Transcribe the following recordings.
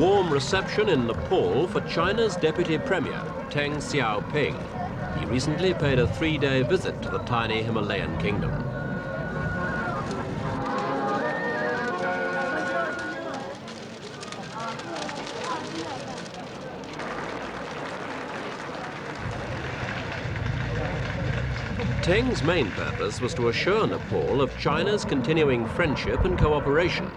warm reception in Nepal for China's Deputy Premier, Teng Hsiao-Ping. He recently paid a 3-day visit to the tiny Himalayan kingdom. Teng's main purpose was to assure Nepal of China's continuing friendship and cooperation.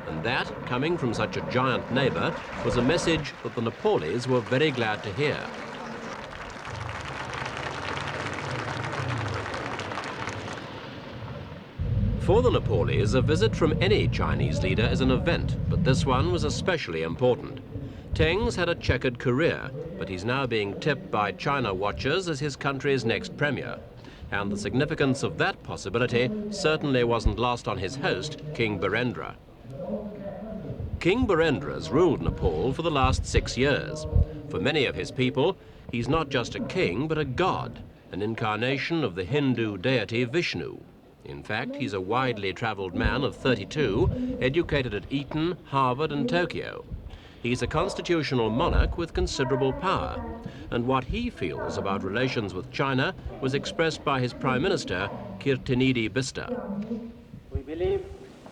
And that, coming from such a giant neighbour, was a message that the Nepalese were very glad to hear. For the Nepalese, a visit from any Chinese leader is an event, but this one was especially important. Teng's had a checkered career, but he's now being tipped by China watchers as his country's next premier. And the significance of that possibility certainly wasn't lost on his host, King Birendra. King Birendra's ruled Nepal for the last 6 years. For many of his people, he's not just a king, but a god, an incarnation of the Hindu deity Vishnu. In fact, he's a widely traveled man of 32, educated at Eton, Harvard, and Tokyo. He's a constitutional monarch with considerable power, and what he feels about relations with China was expressed by his Prime Minister, Kirtinidi Bista. We believe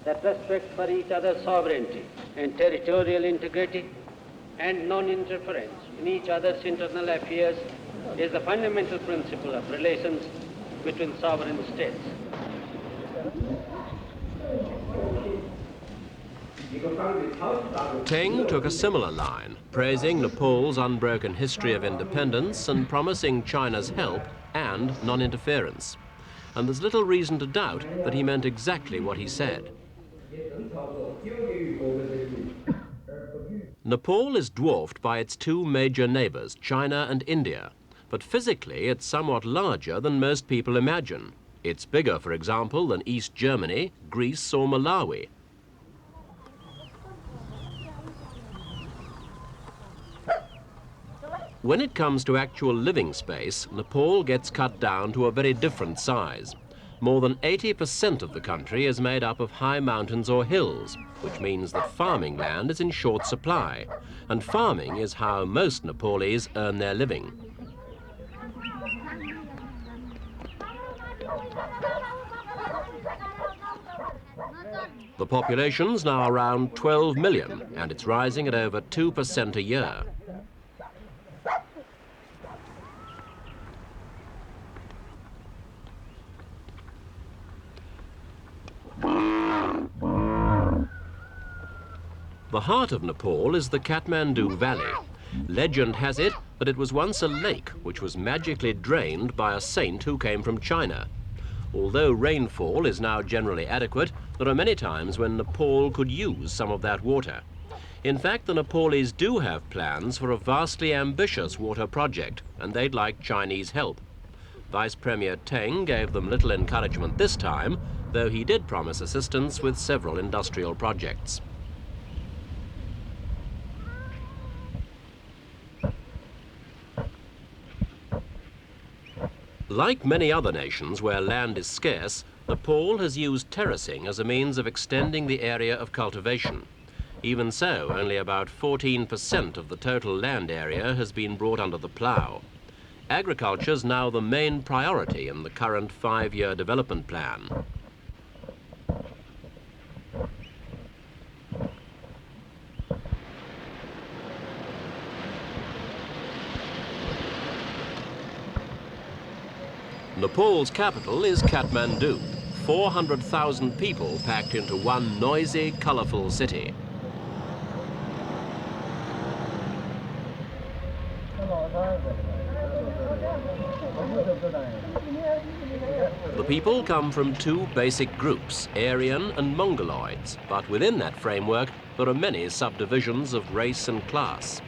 that respect for each other's sovereignty and territorial integrity and non-interference in each other's internal affairs is the fundamental principle of relations between sovereign states. Teng took a similar line, praising Nepal's unbroken history of independence and promising China's help and non-interference. And there's little reason to doubt that he meant exactly what he said. Nepal is dwarfed by its 2 major neighbours, China and India, but physically it's somewhat larger than most people imagine. It's bigger, for example, than East Germany, Greece or Malawi. When it comes to actual living space, Nepal gets cut down to a very different size. More than 80% of the country is made up of high mountains or hills, which means that farming land is in short supply. And farming is how most Nepalese earn their living. The population's now around 12 million, and it's rising at over 2% a year. The heart of Nepal is the Kathmandu Valley. Legend has it that it was once a lake which was magically drained by a saint who came from China. Although rainfall is now generally adequate, there are many times when Nepal could use some of that water. In fact, the Nepalese do have plans for a vastly ambitious water project, and they'd like Chinese help. Vice Premier Teng gave them little encouragement this time, though he did promise assistance with several industrial projects. Like many other nations where land is scarce, Nepal has used terracing as a means of extending the area of cultivation. Even so, only about 14% of the total land area has been brought under the plough. Agriculture's now the main priority in the current 5-year development plan. Nepal's capital is Kathmandu, 400,000 people packed into one noisy, colourful city. The people come from 2 basic groups, Aryan and Mongoloids, but within that framework there are many subdivisions of race and class.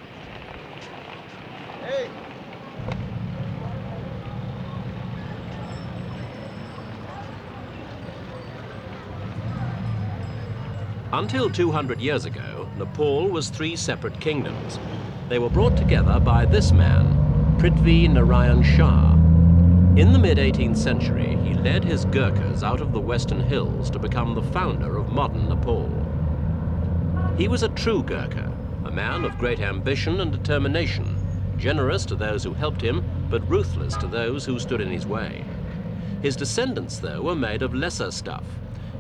Until 200 years ago, Nepal was 3 separate kingdoms. They were brought together by this man, Prithvi Narayan Shah. In the mid-18th century, he led his Gurkhas out of the western hills to become the founder of modern Nepal. He was a true Gurkha, a man of great ambition and determination, generous to those who helped him, but ruthless to those who stood in his way. His descendants, though, were made of lesser stuff,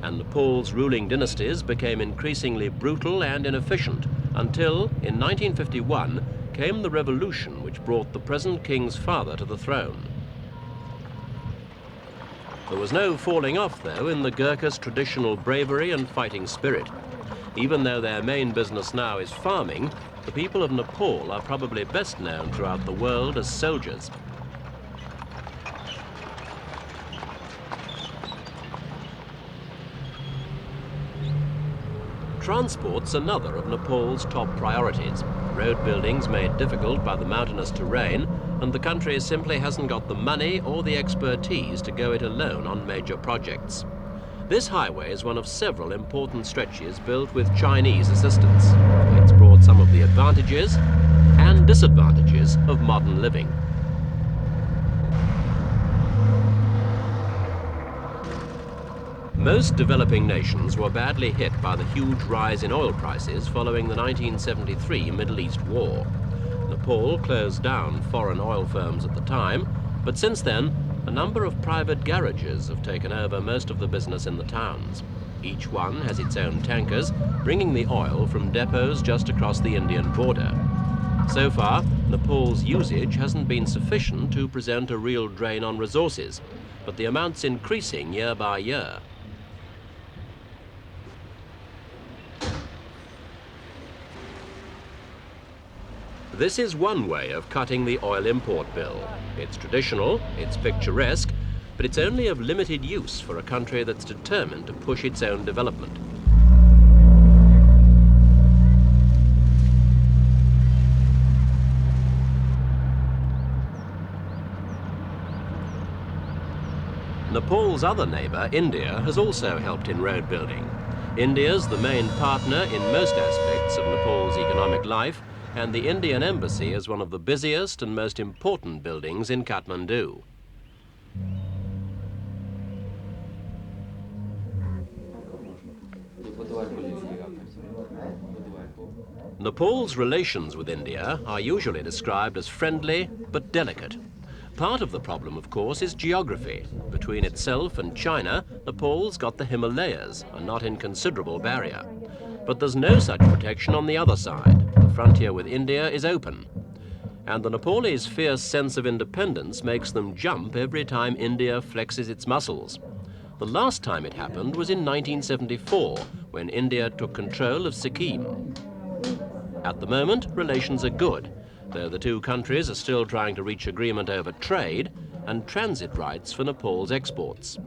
and Nepal's ruling dynasties became increasingly brutal and inefficient until, in 1951, came the revolution which brought the present king's father to the throne. There was no falling off, though, in the Gurkhas' traditional bravery and fighting spirit. Even though their main business now is farming, the people of Nepal are probably best known throughout the world as soldiers. Transport's another of Nepal's top priorities. Road building's made difficult by the mountainous terrain, and the country simply hasn't got the money or the expertise to go it alone on major projects. This highway is one of several important stretches built with Chinese assistance. It's brought some of the advantages and disadvantages of modern living. Most developing nations were badly hit by the huge rise in oil prices following the 1973 Middle East War. Nepal closed down foreign oil firms at the time, but since then, a number of private garages have taken over most of the business in the towns. Each one has its own tankers, bringing the oil from depots just across the Indian border. So far, Nepal's usage hasn't been sufficient to present a real drain on resources, but the amount's increasing year by year. This is one way of cutting the oil import bill. It's traditional, it's picturesque, but it's only of limited use for a country that's determined to push its own development. Nepal's other neighbour, India, has also helped in road building. India's the main partner in most aspects of Nepal's economic life, and the Indian embassy is one of the busiest and most important buildings in Kathmandu. Nepal's relations with India are usually described as friendly but delicate. Part of the problem, of course, is geography. Between itself and China, Nepal's got the Himalayas, a not inconsiderable barrier. But there's no such protection on the other side. The frontier with India is open. And the Nepalese' fierce sense of independence makes them jump every time India flexes its muscles. The last time it happened was in 1974, when India took control of Sikkim. At the moment, relations are good, though the two countries are still trying to reach agreement over trade and transit rights for Nepal's exports.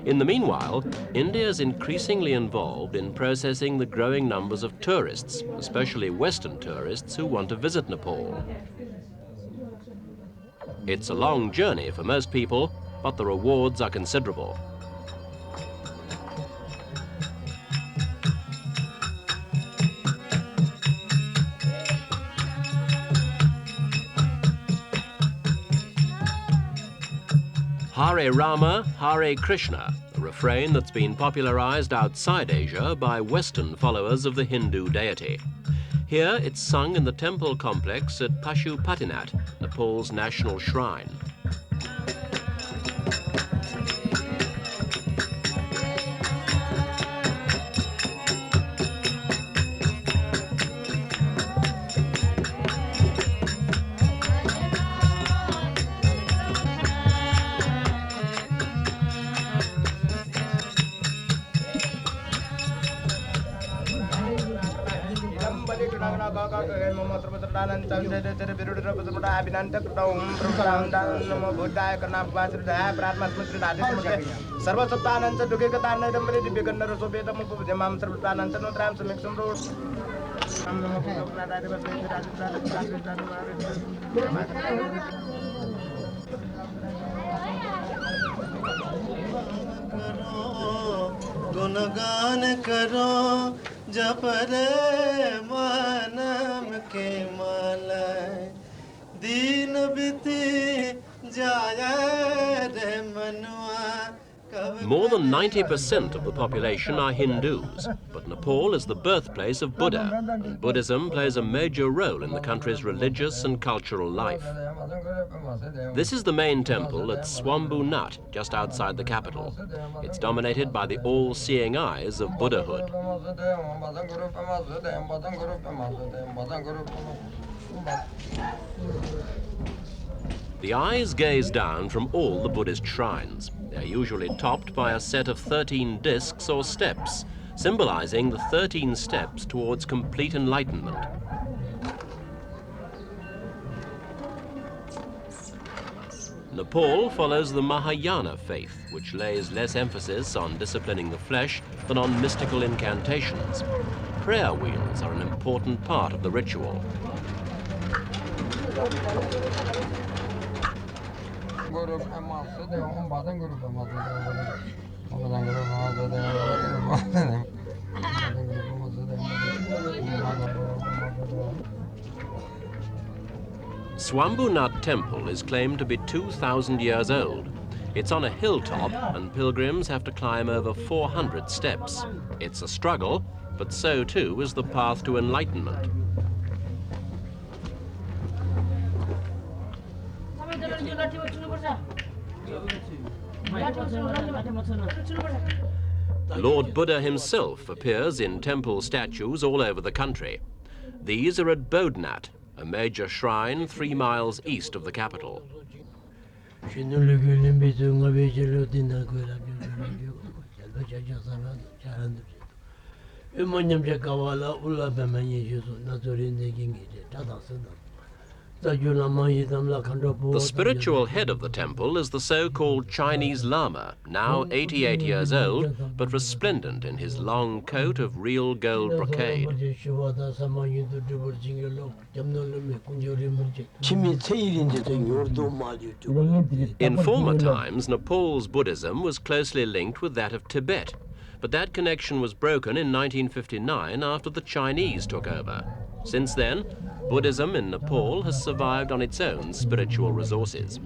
In the meanwhile, India is increasingly involved in processing the growing numbers of tourists, especially Western tourists who want to visit Nepal. It's a long journey for most people, but the rewards are considerable. Hare Rama, Hare Krishna, a refrain that's been popularized outside Asia by Western followers of the Hindu deity. Here it's sung in the temple complex at Pashupatinath, Nepal's national shrine. गुणगान करो जप रे मानम के माला दीन बीती जाए रे मनुआ More than 90% of the population are Hindus, but Nepal is the birthplace of Buddha, and Buddhism plays a major role in the country's religious and cultural life. This is the main temple at Swambhu Nath, just outside the capital. It's dominated by the all-seeing eyes of Buddhahood. The eyes gaze down from all the Buddhist shrines. They're usually topped by a set of 13 discs or steps, symbolizing the 13 steps towards complete enlightenment. Nepal follows the Mahayana faith, which lays less emphasis on disciplining the flesh than on mystical incantations. Prayer wheels are an important part of the ritual. Swambhu Nath Temple is claimed to be 2,000 years old. It's on a hilltop and pilgrims have to climb over 400 steps. It's a struggle, but so too is the path to enlightenment. Lord Buddha himself appears in temple statues all over the country. These are at Bodhnath, a major shrine 3 miles east of the capital. The spiritual head of the temple is the so-called Chinese Lama, now 88 years old, but resplendent in his long coat of real gold brocade. In former times, Nepal's Buddhism was closely linked with that of Tibet, but that connection was broken in 1959 after the Chinese took over. Since then, Buddhism in Nepal has survived on its own spiritual resources.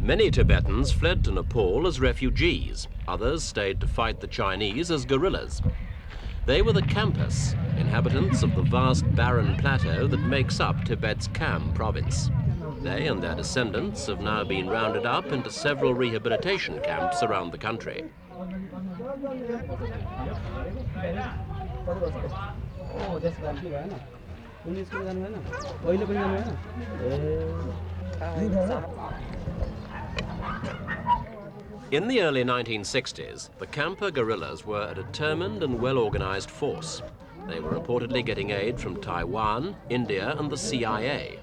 Many Tibetans fled to Nepal as refugees. Others stayed to fight the Chinese as guerrillas. They were the Khampas, inhabitants of the vast barren plateau that makes up Tibet's Kham province. They and their descendants have now been rounded up into several rehabilitation camps around the country. In the early 1960s, the Khampa guerrillas were a determined and well-organized force. They were reportedly getting aid from Taiwan, India, and the CIA.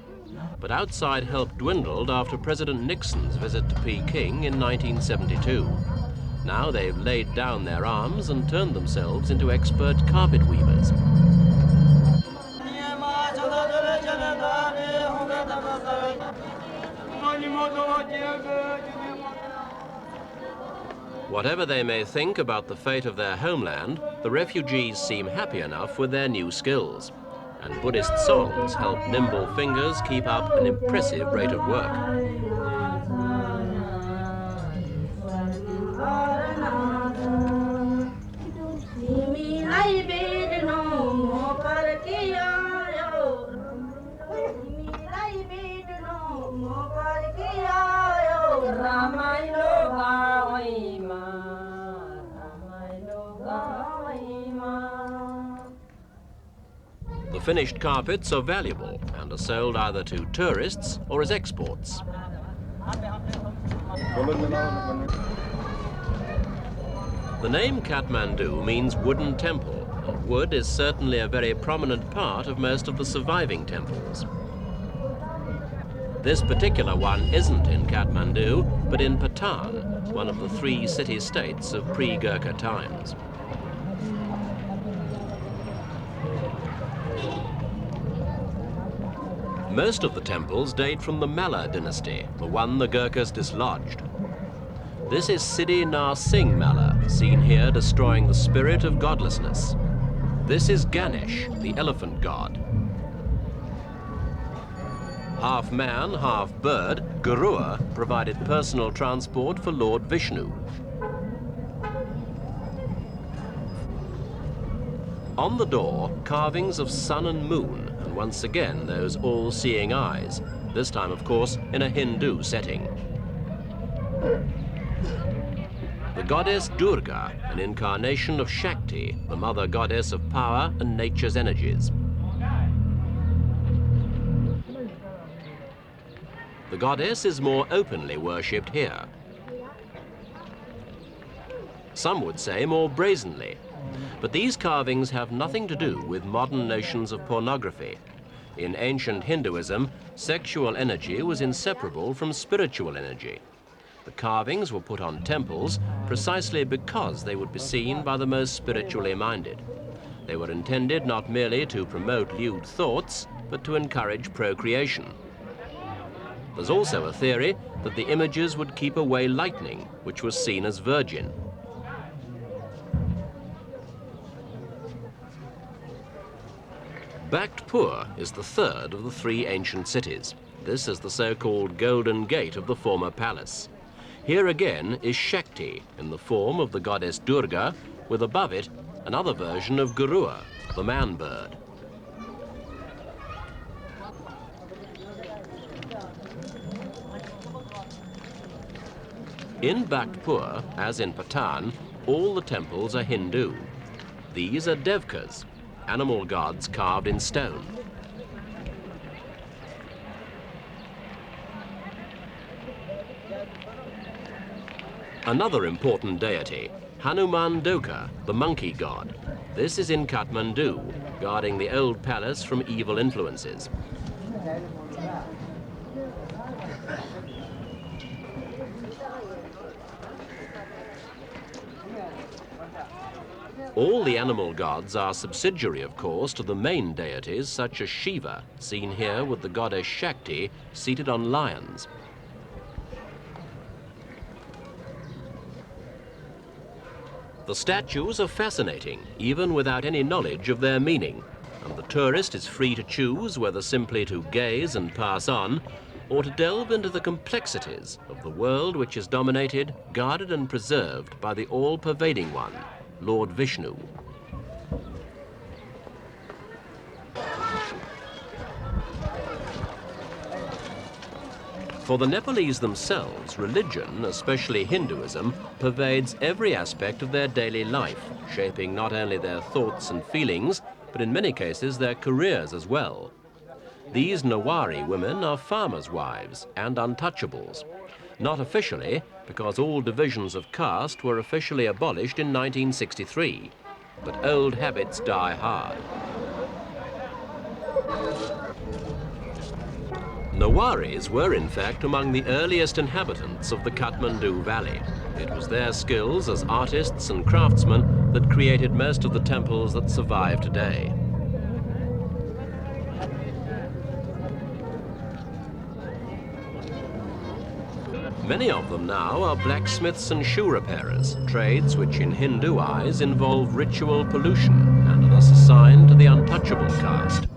But outside help dwindled after President Nixon's visit to Peking in 1972. Now they've laid down their arms and turned themselves into expert carpet weavers. Whatever they may think about the fate of their homeland, the refugees seem happy enough with their new skills. And Buddhist songs help nimble fingers keep up an impressive rate of work. The finished carpets are valuable and are sold either to tourists or as exports. The name Kathmandu means wooden temple, and wood is certainly a very prominent part of most of the surviving temples. This particular one isn't in Kathmandu, but in Patan, one of the 3 city-states of pre-Gurkha times. Most of the temples date from the Malla dynasty, the one the Gurkhas dislodged. This is Siddhi Nar Singh Malla, seen here destroying the spirit of godlessness. This is Ganesh, the elephant god. Half man, half bird, Garua provided personal transport for Lord Vishnu. On the door, carvings of sun and moon, and once again those all-seeing eyes, this time, of course, in a Hindu setting. The goddess Durga, an incarnation of Shakti, the mother goddess of power and nature's energies. The goddess is more openly worshipped here. Some would say more brazenly. But these carvings have nothing to do with modern notions of pornography. In ancient Hinduism, sexual energy was inseparable from spiritual energy. The carvings were put on temples precisely because they would be seen by the most spiritually minded. They were intended not merely to promote lewd thoughts, but to encourage procreation. There's also a theory that the images would keep away lightning, which was seen as virgin. Bhaktpur is the third of the three ancient cities. This is the so-called Golden Gate of the former palace. Here again is Shakti in the form of the goddess Durga, with above it another version of Garua, the man-bird. In Bhaktpur, as in Patan, all the temples are Hindu. These are devkas, animal gods carved in stone. Another important deity, Hanuman Doka, the monkey god. This is in Kathmandu, guarding the old palace from evil influences. All the animal gods are subsidiary, of course, to the main deities such as Shiva, seen here with the goddess Shakti seated on lions. The statues are fascinating, even without any knowledge of their meaning, and the tourist is free to choose whether simply to gaze and pass on, or to delve into the complexities of the world which is dominated, guarded and preserved by the all-pervading one, Lord Vishnu. For the Nepalese themselves, religion, especially Hinduism, pervades every aspect of their daily life, shaping not only their thoughts and feelings, but in many cases their careers as well. These Nawari women are farmers' wives and untouchables. Not officially, because all divisions of caste were officially abolished in 1963. But old habits die hard. Nawaris were in fact among the earliest inhabitants of the Kathmandu Valley. It was their skills as artists and craftsmen that created most of the temples that survive today. Many of them now are blacksmiths and shoe repairers, trades which in Hindu eyes involve ritual pollution and are thus assigned to the untouchable caste.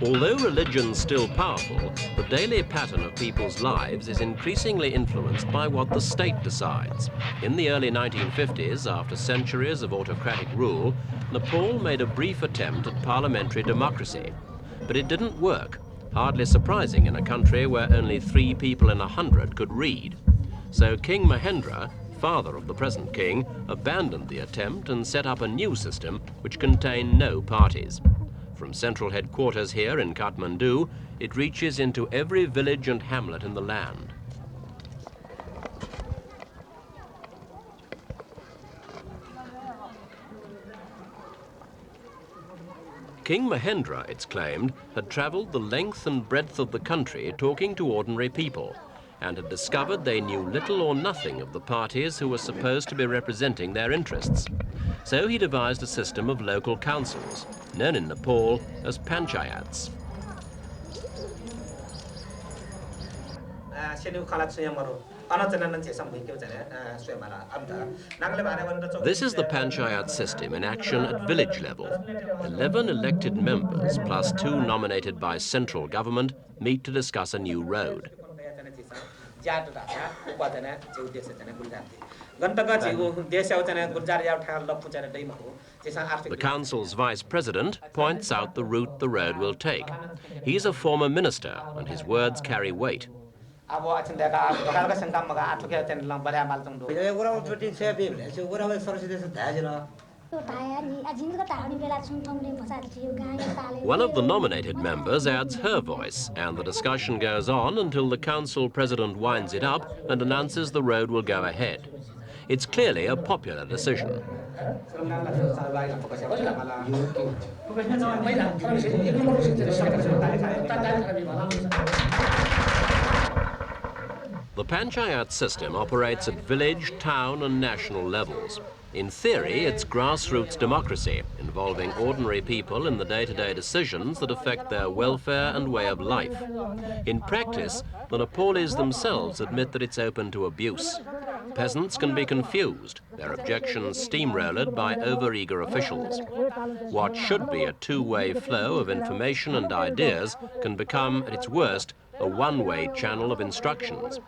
Although religion's still powerful, the daily pattern of people's lives is increasingly influenced by what the state decides. In the early 1950s, after centuries of autocratic rule, Nepal made a brief attempt at parliamentary democracy. But it didn't work, hardly surprising in a country where only 3 people in 100 could read. So King Mahendra, father of the present king, abandoned the attempt and set up a new system which contained no parties. From central headquarters here in Kathmandu, it reaches into every village and hamlet in the land. King Mahendra, it's claimed, had traveled the length and breadth of the country talking to ordinary people, and had discovered they knew little or nothing of the parties who were supposed to be representing their interests. So he devised a system of local councils, known in Nepal as panchayats. This is the panchayat system in action at village level. 11 elected members plus 2 nominated by central government meet to discuss a new road. The council's vice president points out the route the road will take. He's a former minister and his words carry weight. One of the nominated members adds her voice, and the discussion goes on until the council president winds it up and announces the road will go ahead. It's clearly a popular decision. The panchayat system operates at village, town and national levels. In theory, it's grassroots democracy, involving ordinary people in the day-to-day decisions that affect their welfare and way of life. In practice, the Nepalese themselves admit that it's open to abuse. Peasants can be confused, their objections steamrolled by over-eager officials. What should be a two-way flow of information and ideas can become, at its worst, a one-way channel of instructions.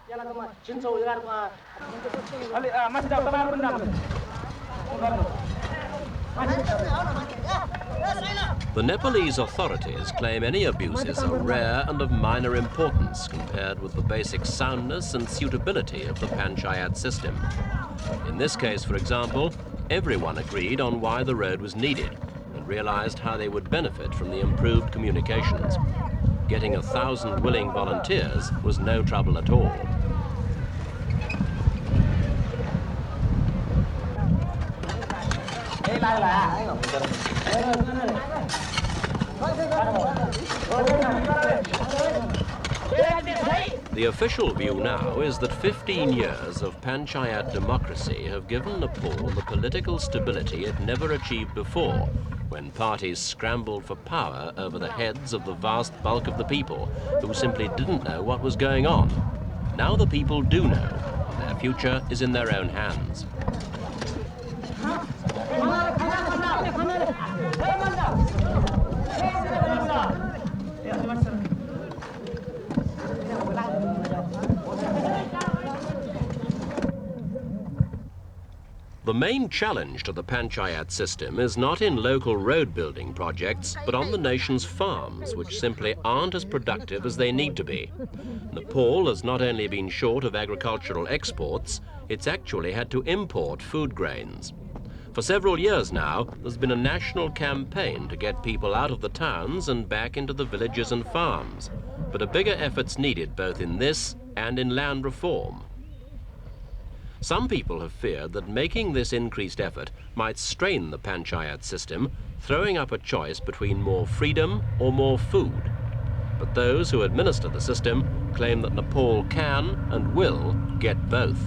The Nepalese authorities claim any abuses are rare and of minor importance compared with the basic soundness and suitability of the panchayat system. In this case, for example, everyone agreed on why the road was needed and realized how they would benefit from the improved communications. Getting 1,000 willing volunteers was no trouble at all. The official view now is that 15 years of panchayat democracy have given Nepal the political stability it never achieved before, when parties scrambled for power over the heads of the vast bulk of the people who simply didn't know what was going on. Now the people do know. Their future is in their own hands. The main challenge to the panchayat system is not in local road building projects, but on the nation's farms, which simply aren't as productive as they need to be. Nepal has not only been short of agricultural exports, it's actually had to import food grains. For several years now, there's been a national campaign to get people out of the towns and back into the villages and farms. But a bigger effort's needed both in this and in land reform. Some people have feared that making this increased effort might strain the panchayat system, throwing up a choice between more freedom or more food. But those who administer the system claim that Nepal can and will get both.